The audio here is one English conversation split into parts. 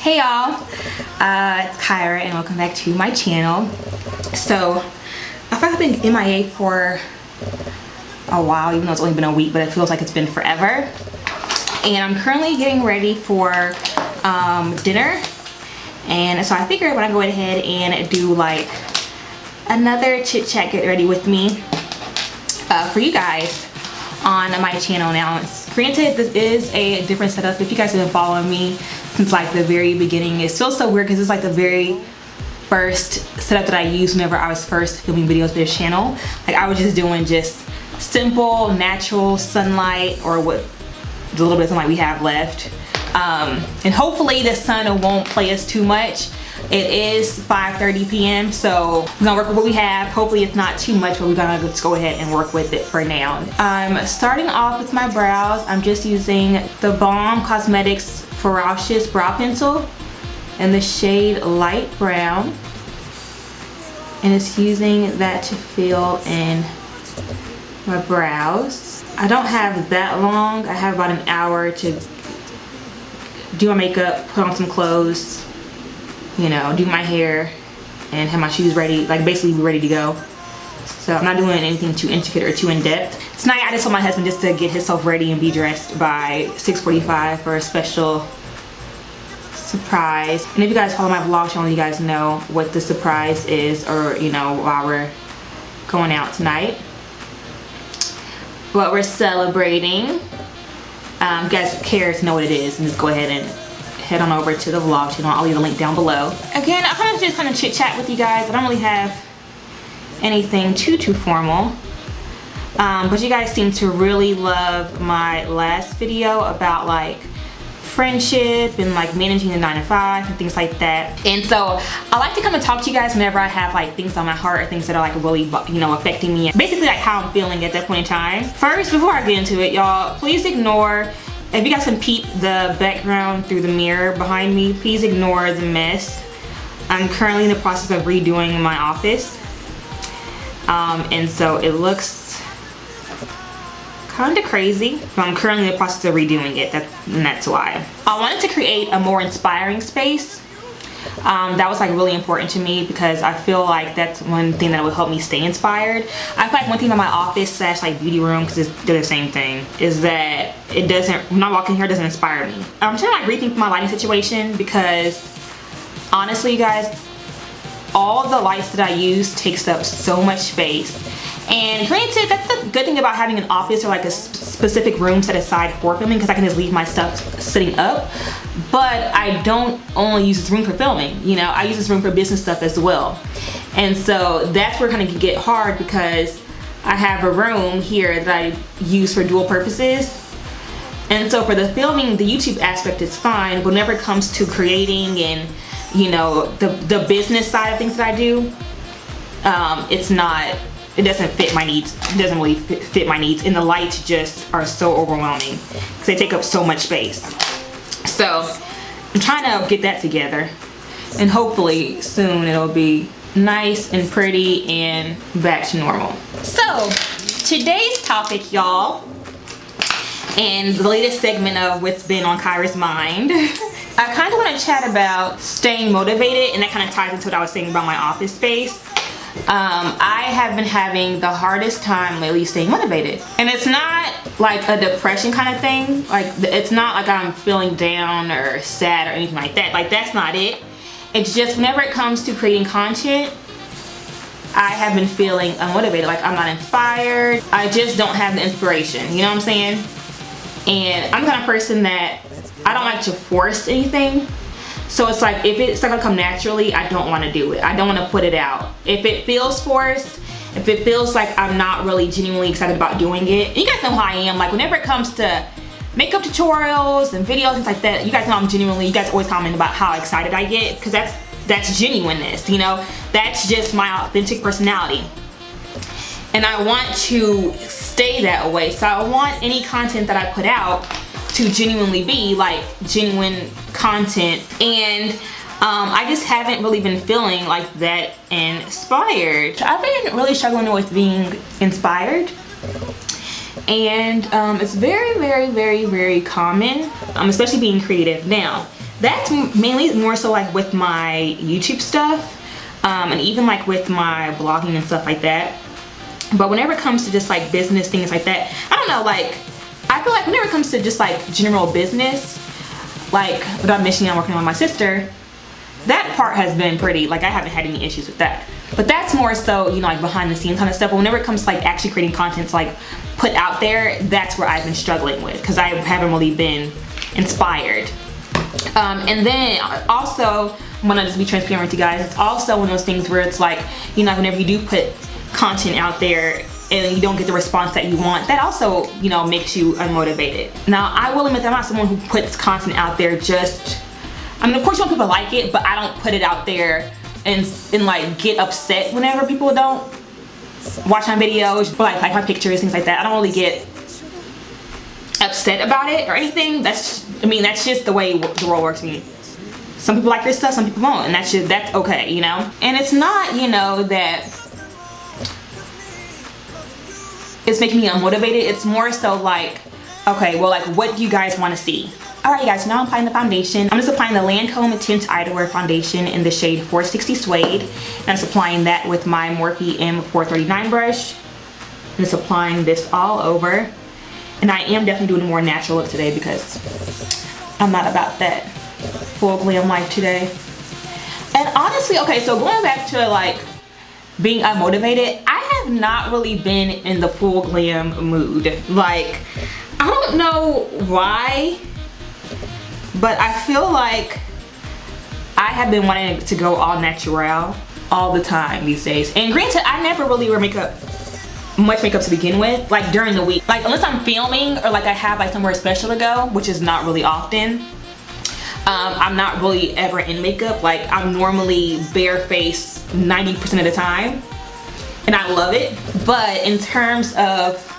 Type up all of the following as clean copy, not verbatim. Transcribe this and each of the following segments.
Hey y'all, it's Cairo and welcome back to my channel. So I feel like I've been MIA for a while, even though it's only been a week, but it feels like it's been forever. And I'm currently getting ready for dinner, and so I figured when I go ahead and do like another chit chat get ready with me for you guys on my channel. Now, granted, this is a different setup. If you guys have been following me since like the very beginning, it feels so weird because it's like the very first setup that I used whenever I was first filming videos for this channel. Like I was just doing simple, natural sunlight, or what the little bit of sunlight we have left. And hopefully the sun won't play us too much. It is 5:30 p.m. so we're gonna work with what we have. Hopefully it's not too much, but we're gonna just go ahead and work with it for now. I'm starting off with my brows. I'm just using the Balm Cosmetics Furrowcious brow pencil in the shade light brown, and it's using that to fill in my brows. I don't have that long. I have about an hour to do my makeup, put on some clothes, you know, do my hair, and have my shoes ready, like basically be ready to go. So I'm not doing anything too intricate or too in-depth. Tonight I just told my husband just to get himself ready and be dressed by 6:45 for a special surprise. And if you guys follow my vlog channel, you guys know what the surprise is, or you know, why we're going out tonight, what we're celebrating. You guys care to know what it is, and just go ahead and head on over to the vlog channel. I'll leave the link down below. Again, I kind of just kind of chit chat with you guys. I don't really have anything too formal, but you guys seem to really love my last video about like friendship and like managing the 9 to 5 and things like that. And so I like to come and talk to you guys whenever I have like things on my heart or things that are like really, you know, affecting me, basically like how I'm feeling at that point in time. First, before I get into it, y'all, please ignore, if you guys can peep the background through the mirror behind me, please ignore the mess. I'm currently in the process of redoing my office, and so it looks kind of crazy, but I'm currently in the process of redoing it. That's why I wanted to create a more inspiring space. That was like really important to me because I feel like that's one thing that would help me stay inspired. I feel like one thing about my office slash like beauty room, because they're the same thing, is that it doesn't, when I walk in here, it doesn't inspire me. I'm trying to like rethink my lighting situation because honestly, you guys, all the lights that I use takes up so much space. And granted, that's the good thing about having an office or like a specific room set aside for filming, because I can just leave my stuff sitting up. But I don't only use this room for filming, you know, I use this room for business stuff as well. And so that's where it kind of can get hard, because I have a room here that I use for dual purposes. And so for the filming, the YouTube aspect is fine, but whenever it comes to creating and, you know, the business side of things that I do, it doesn't fit my needs. It doesn't really fit my needs, and the lights just are so overwhelming because they take up so much space. So I'm trying to get that together, and hopefully soon it'll be nice and pretty and back to normal. So today's topic, y'all, and the latest segment of what's been on Cairo's mind, I kind of want to chat about staying motivated, and that kind of ties into what I was saying about my office space. I have been having the hardest time lately staying motivated, and it's not like a depression kind of thing. Like, it's not like I'm feeling down or sad or anything like that. Like, that's not it. It's just whenever it comes to creating content, I have been feeling unmotivated. Like, I'm not inspired. I just don't have the inspiration, you know what I'm saying? And I'm the kind of person that I don't like to force anything. So it's like, if it's not gonna come naturally, I don't want to do it. I don't want to put it out. If it feels forced, if it feels like I'm not really genuinely excited about doing it, and you guys know how I am, like whenever it comes to makeup tutorials and videos, things like that, you guys know I'm genuinely, you guys always comment about how excited I get, because that's genuineness, you know? That's just my authentic personality. And I want to stay that way. So I want any content that I put out to genuinely be like genuine content, and I just haven't really been feeling like that inspired. I've been really struggling with being inspired, and it's very common, especially being creative. Now, that's mainly more so like with my YouTube stuff, and even like with my blogging and stuff like that. But whenever it comes to just like business things like that, I don't know, like I feel like whenever it comes to just like general business, like without mentioning I'm working on my sister, that part has been pretty, like I haven't had any issues with that. But that's more so, you know, like behind the scenes kind of stuff. But whenever it comes to like actually creating content to like put out there, that's where I've been struggling with, because I haven't really been inspired. And then also, I'm gonna just be transparent with you guys, it's also one of those things where it's like, you know, whenever you do put content out there and you don't get the response that you want, that also, you know, makes you unmotivated. Now, I will admit that I'm not someone who puts content out there just, I mean, of course you want people to like it, but I don't put it out there and like get upset whenever people don't watch my videos, like my pictures, things like that. I don't really get upset about it or anything. That's, I mean, that's just the way the world works for me. Some people like your stuff, some people won't, and that's okay, you know? And it's not, you know, that it's making me unmotivated. It's more so like, okay, well, like, what do you guys want to see? Alright guys, now I'm applying the foundation. I'm just applying the Lancome Tint Idole foundation in the shade 460 Suede. And I'm just applying that with my Morphe M439 brush. I'm just applying this all over. And I am definitely doing a more natural look today because I'm not about that full glam life today. And honestly, okay, so going back to like being unmotivated, I have not really been in the full glam mood. Like, I don't know why, but I feel like I have been wanting to go all natural all the time these days. And granted, I never really wear much makeup to begin with, like during the week. Like unless I'm filming or like I have like somewhere special to go, which is not really often. I'm not really ever in makeup. Like I'm normally barefaced 90% of the time. And I love it. But in terms of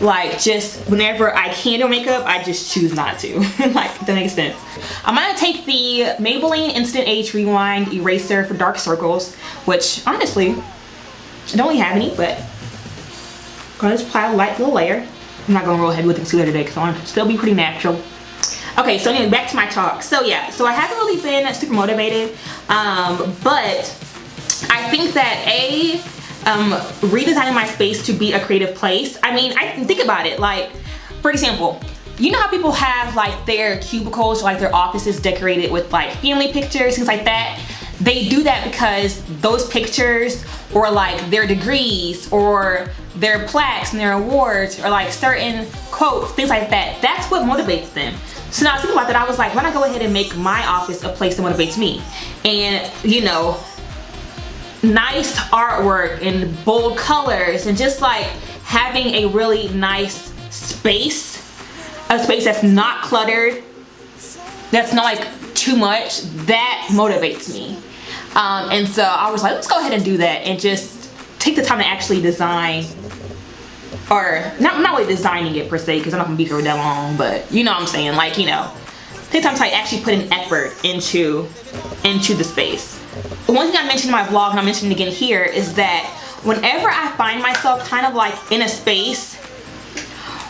like just whenever I can do makeup, I just choose not to. Like, that makes sense. I'm gonna take the Maybelline Instant Age Rewind Eraser for dark circles, which honestly, I don't really have any, but I'm gonna just apply a light little layer. I'm not going real heavy with concealer today because I want it to still be pretty natural. Okay, so anyway, back to my talk. So yeah, so I haven't really been super motivated, but I think that redesigning my space to be a creative place. I mean, I think about it, like, for example, you know how people have like their cubicles or like their offices decorated with like family pictures, things like that? They do that because those pictures or like their degrees or their plaques and their awards or like certain quotes, things like that, that's what motivates them. So now I was thinking about that, I was like, why not go ahead and make my office a place that motivates me? And you know, nice artwork and bold colors and just like having a really nice space, a space that's not cluttered, that's not like too much, that motivates me. And so I was like, let's go ahead and do that and just take the time to actually design, or not really designing it per se because I'm not gonna be here that long, but you know what I'm saying, like, you know, take time to like actually put an effort into the space. One thing I mentioned in my vlog, and I'm mentioning it again here, is that whenever I find myself kind of like in a space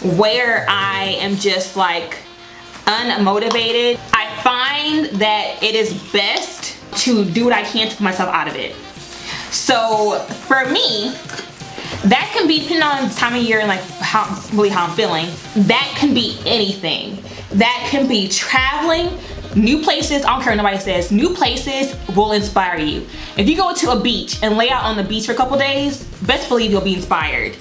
where I am just like unmotivated, I find that it is best to do what I can to put myself out of it. So for me, that can be, depending on the time of year and like how I'm feeling, that can be anything. That can be traveling, new places. I don't care what nobody says, new places will inspire you. If you go to a beach and lay out on the beach for a couple days, best believe you'll be inspired.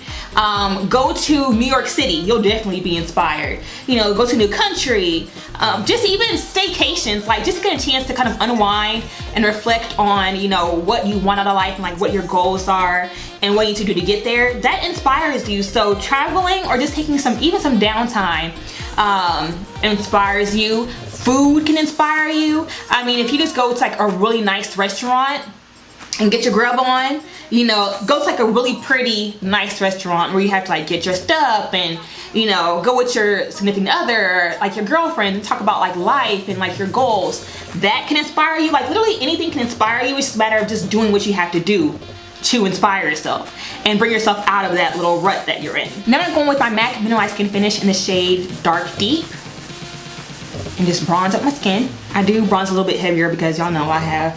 Go to New York City, you'll definitely be inspired. You know, go to a new country, just even staycations, like just get a chance to kind of unwind and reflect on, you know, what you want out of life and like what your goals are and what you need to do to get there. That inspires you. So traveling or just taking even some downtime inspires you. Food can inspire you. I mean, if you just go to like a really nice restaurant and get your grub on, you know, go to like a really pretty nice restaurant where you have to like get dressed up and, you know, go with your significant other or like your girlfriend and talk about like life and like your goals. That can inspire you. Like literally anything can inspire you. It's just a matter of just doing what you have to do to inspire yourself and bring yourself out of that little rut that you're in. Now I'm going with my MAC Mineralized Skin Finish in the shade Dark Deep. and just bronze up my skin. I do bronze a little bit heavier because y'all know I have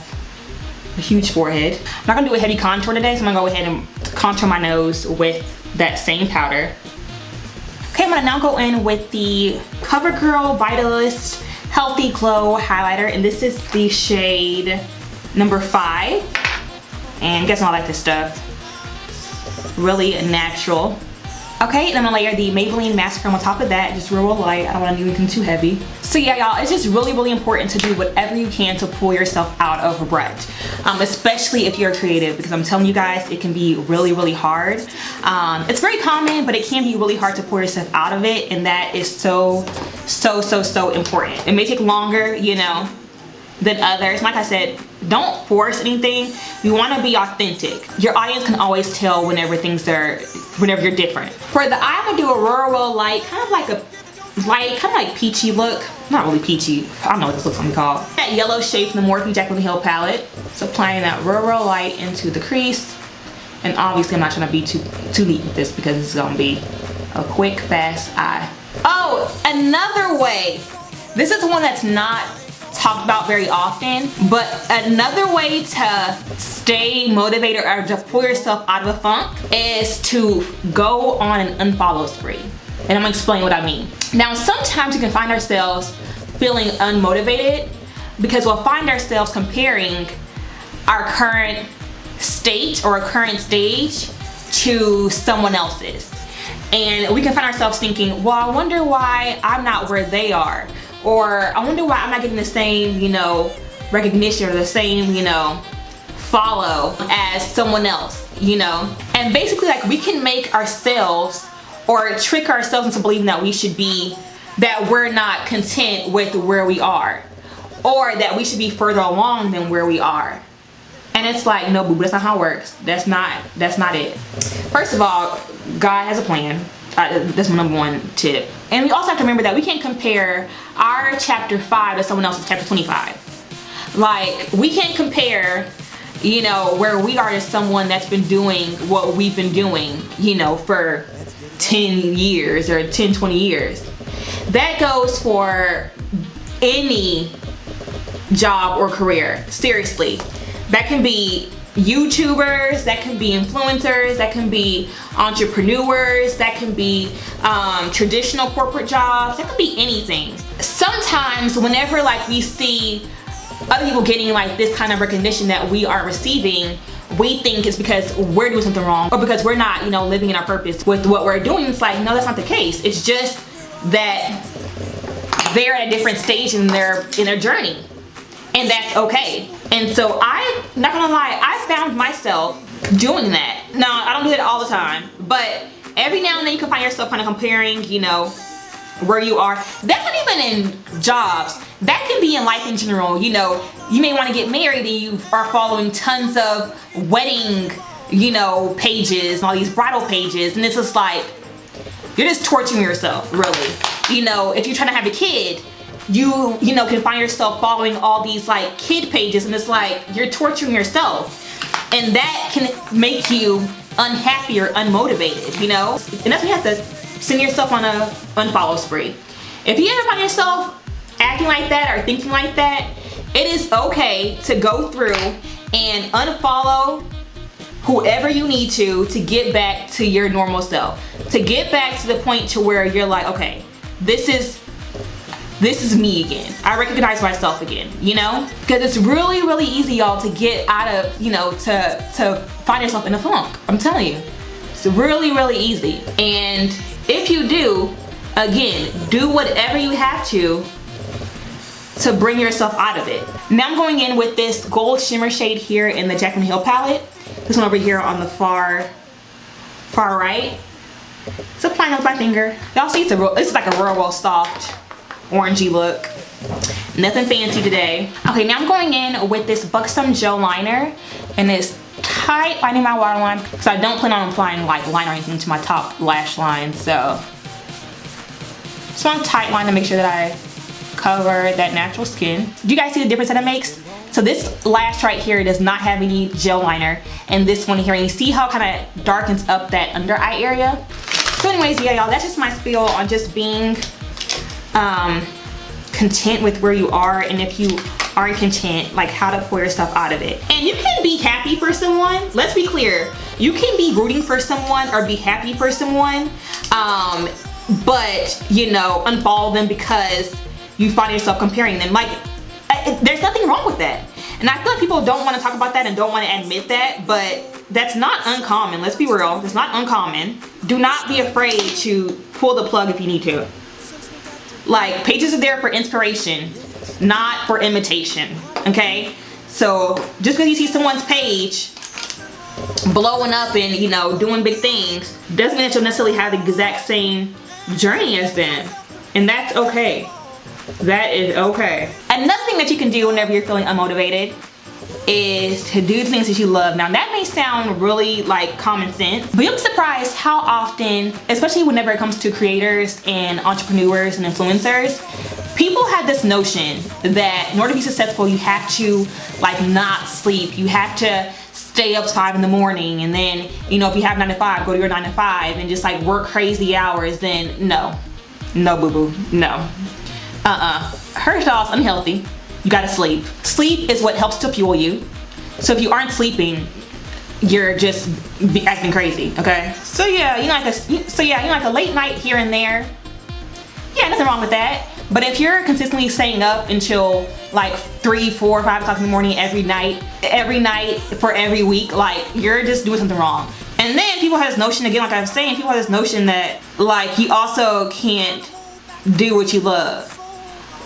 a huge forehead. I'm not gonna do a heavy contour today, so I'm gonna go ahead and contour my nose with that same powder. Okay, I'm gonna now go in with the Covergirl Vitalist Healthy Glow highlighter, and this is the shade number 5. And guess what, I like this stuff. Really natural. Okay, and I'm gonna layer the Maybelline mascara on top of that, just real light. I don't wanna do anything too heavy. So yeah, y'all, it's just really important to do whatever you can to pull yourself out of a rut, especially if you're creative, because I'm telling you guys, it can be really hard. It's very common, but it can be really hard to pull yourself out of it, and that is so important. It may take longer, you know, than others. Like I said, don't force anything. You want to be authentic. Your audience can always tell whenever you're different. For the eye, I'm gonna do a real light, kind of like a light, kind of like peachy look. Not really peachy. I don't know what this looks like called. That yellow shade from the Morphe Jaclyn Hill palette. So applying that real light into the crease. And obviously, I'm not trying to be too neat with this because this is gonna be a quick, fast eye. Oh, another way. This is one that's not talked about very often, but another way to stay motivated or to pull yourself out of a funk is to go on an unfollow spree. And I'm gonna explain what I mean. Now, sometimes we can find ourselves feeling unmotivated because we'll find ourselves comparing our current state or our current stage to someone else's. And we can find ourselves thinking, well, I wonder why I'm not where they are. Or I wonder why I'm not getting the same, you know, recognition or the same, you know, follow as someone else, you know. And basically, like, we can make ourselves or trick ourselves into believing that that we're not content with where we are, or that we should be further along than where we are. And it's like, no, boo, that's not how it works. That's not it. First of all, God has a plan. That's my number 1 tip. And we also have to remember that we can't compare our chapter 5 to someone else's chapter 25. Like, we can't compare, you know, where we are to someone that's been doing what we've been doing, you know, for 10 years or 10, 20 years. That goes for any job or career. Seriously. That can be YouTubers, that can be influencers, that can be entrepreneurs, that can be traditional corporate jobs, that could be anything. Sometimes whenever like we see other people getting like this kind of recognition that we are receiving, we think it's because we're doing something wrong or because we're not, you know, living in our purpose with what we're doing. It's like, no, that's not the case. It's just that they're at a different stage in their journey, and that's okay. And so I'm not gonna lie, I found myself doing that. Now, I don't do that all the time, but every now and then you can find yourself kind of comparing, you know, where you are. That's not even in jobs. That can be in life in general. You know, you may want to get married and you are following tons of wedding, you know, pages and all these bridal pages, and it's just like, you're just torturing yourself, really. You know, if you're trying to have a kid, you know, can find yourself following all these like kid pages, and it's like you're torturing yourself, and that can make you unhappy or unmotivated, you know. And that's when you have to send yourself on a unfollow spree. If you ever find yourself acting like that or thinking like that, it is okay to go through and unfollow whoever you need to get back to your normal self, to get back to the point to where you're like, okay, this is me again. I recognize myself again, you know? Because it's really easy, y'all, to get out of, you know, to find yourself in a funk. I'm telling you. It's really easy. And if you do, again, do whatever you have to bring yourself out of it. Now I'm going in with this gold shimmer shade here in the Jaclyn Hill palette. This one over here on the far right. So applying it with my finger. Y'all see it's like a real soft orangey look. Nothing fancy today. Okay, now I'm going in with this Buxom gel liner and this tight lining my waterline because I don't plan on applying like liner or anything to my top lash line. So just want to tight line to make sure that I cover that natural skin. Do you guys see the difference that it makes? So this lash right here does not have any gel liner, and this one here, and you see how it kind of darkens up that under eye area. So anyways, yeah, y'all, that's just my spiel on just being content with where you are, and if you aren't content, like how to pull yourself out of it. And you can be happy for someone. Let's be clear. You can be rooting for someone or be happy for someone, but you know, unfollow them because you find yourself comparing them. Like, there's nothing wrong with that. And I feel like people don't want to talk about that and don't want to admit that, but that's not uncommon. Let's be real. It's not uncommon. Do not be afraid to pull the plug if you need to. Like, pages are there for inspiration, not for imitation, okay? So just because you see someone's page blowing up and, you know, doing big things, doesn't mean that you'll necessarily have the exact same journey as them. And that's okay. That is okay. Another thing that you can do whenever you're feeling unmotivated is to do things that you love. Now that may sound really like common sense, but you'll be surprised how often, especially whenever it comes to creators and entrepreneurs and influencers, people have this notion that in order to be successful, you have to like not sleep. You have to stay up to 5 in the morning, and then, you know, if you have 9 to 5, go to your 9 to 5 and just like work crazy hours. Then no, boo-boo, no. First off, it's unhealthy. You gotta sleep. Sleep is what helps to fuel you. So if you aren't sleeping, you're just acting crazy, okay? So yeah, you know, like a late night here and there. Yeah, nothing wrong with that. But if you're consistently staying up until like 3, 4, 5 o'clock in the morning every night for every week, like you're just doing something wrong. And then people have this notion, again, like I was saying, people have this notion that like you also can't do what you love.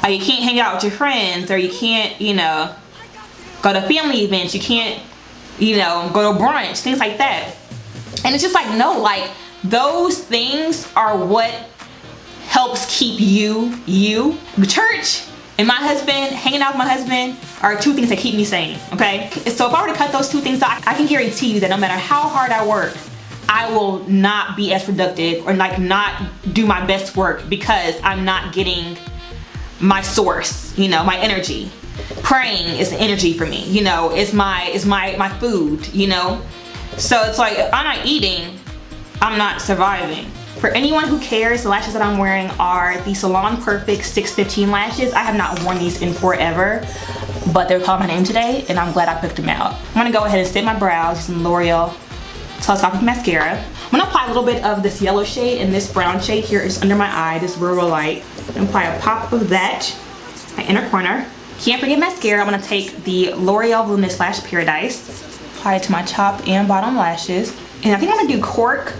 You can't hang out with your friends, or you can't, you know, go to family events, you can't, you know, go to brunch, things like that. And it's just like, no, like those things are what helps keep you. Church and my husband, hanging out with my husband, are 2 things that keep me sane, okay? So if I were to cut those 2 things out, I can guarantee you that no matter how hard I work, I will not be as productive or like not do my best work because I'm not getting my source, you know, my energy. Praying is energy for me, you know, it's my food, you know. So it's like, if I'm not eating, I'm not surviving. For anyone who cares, the lashes that I'm wearing are the Salon Perfect 615 lashes. I have not worn these in forever, but they're calling my name today, and I'm glad I picked them out. I'm gonna go ahead and set my brows using L'Oreal Telescopic Mascara. I'm gonna apply a little bit of this yellow shade and this brown shade here is under my eye, this rural light. I'm gonna apply a pop of that, my inner corner. Can't forget mascara. I'm gonna take the L'Oreal Voluminous Lash Paradise, apply it to my top and bottom lashes. And I think I'm gonna do Cork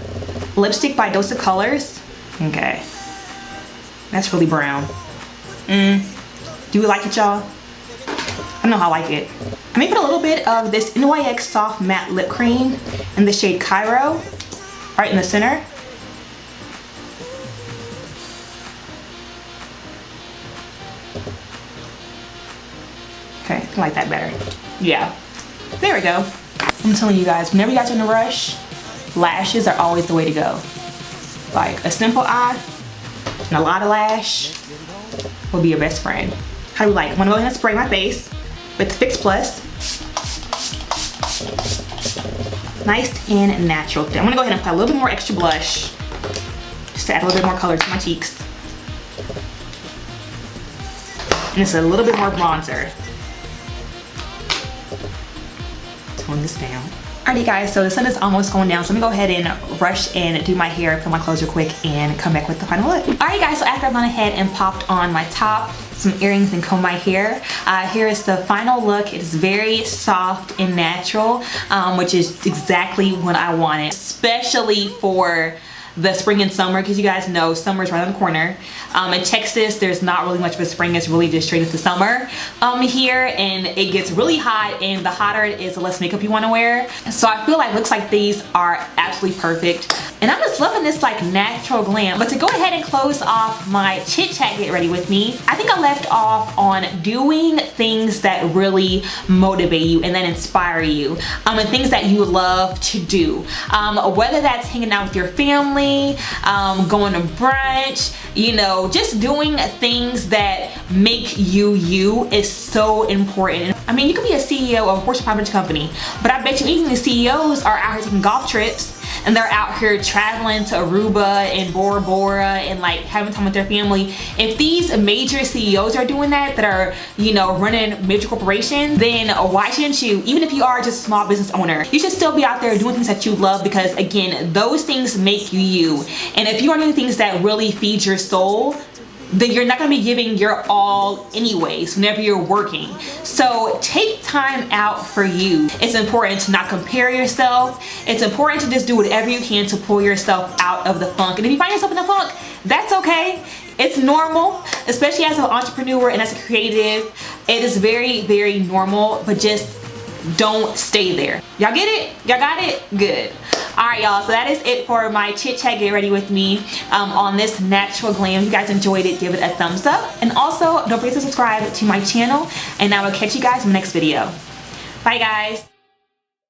lipstick by Dose of Colors. Okay, that's really brown. Do you like it, y'all? I don't know how I like it. I may put a little bit of this NYX Soft Matte Lip Cream in the shade Cairo, right in the center. Okay, I like that better. Yeah, there we go. I'm telling you guys, whenever you guys are in a rush, lashes are always the way to go. Like a simple eye and a lot of lash will be your best friend. How do we like it? I'm gonna go ahead and spray my face with Fix Plus. Nice and natural. I'm gonna go ahead and apply a little bit more extra blush just to add a little bit more color to my cheeks. And it's a little bit more bronzer. Tone this down. Alrighty guys, so the sun is almost going down, so I'm gonna go ahead and rush and do my hair, put my clothes real quick, and come back with the final look. Alright guys, so after I've gone ahead and popped on my top, some earrings, and comb my hair, here is the final look. It is very soft and natural, which is exactly what I wanted, especially for the spring and summer, because you guys know summer is right on the corner. In Texas, there's not really much of a spring. It's really just straight into summer here, and it gets really hot, and the hotter it is, the less makeup you want to wear. So I feel like looks like these are absolutely perfect, and I'm just loving this like natural glam. But to go ahead and close off my chit chat get ready with me, I think I left off on doing things that really motivate you and that inspire you, and things that you love to do, whether that's hanging out with your family, going to brunch, you know, just doing things that make you is so important. I mean, you could be a CEO of a Fortune 500 company, but I bet you even the CEOs are out here taking golf trips and they're out here traveling to Aruba and Bora Bora and like having time with their family. If these major CEOs are doing that are, you know, running major corporations, then why shouldn't you? Even if you are just a small business owner, you should still be out there doing things that you love, because again, those things make you you. And if you are doing things that really feed your soul, then you're not going to be giving your all anyways whenever you're working. So take time out for you. It's important to not compare yourself. It's important to just do whatever you can to pull yourself out of the funk. And if you find yourself in a funk, that's okay. It's normal, especially as an entrepreneur and as a creative. It is very, very normal, but just don't stay there. Y'all get it? Y'all got it? Good. Alright y'all, so that is it for my chit chat get ready with me on this natural glam. If you guys enjoyed it, give it a thumbs up. And also, don't forget to subscribe to my channel. And I will catch you guys in the next video. Bye guys.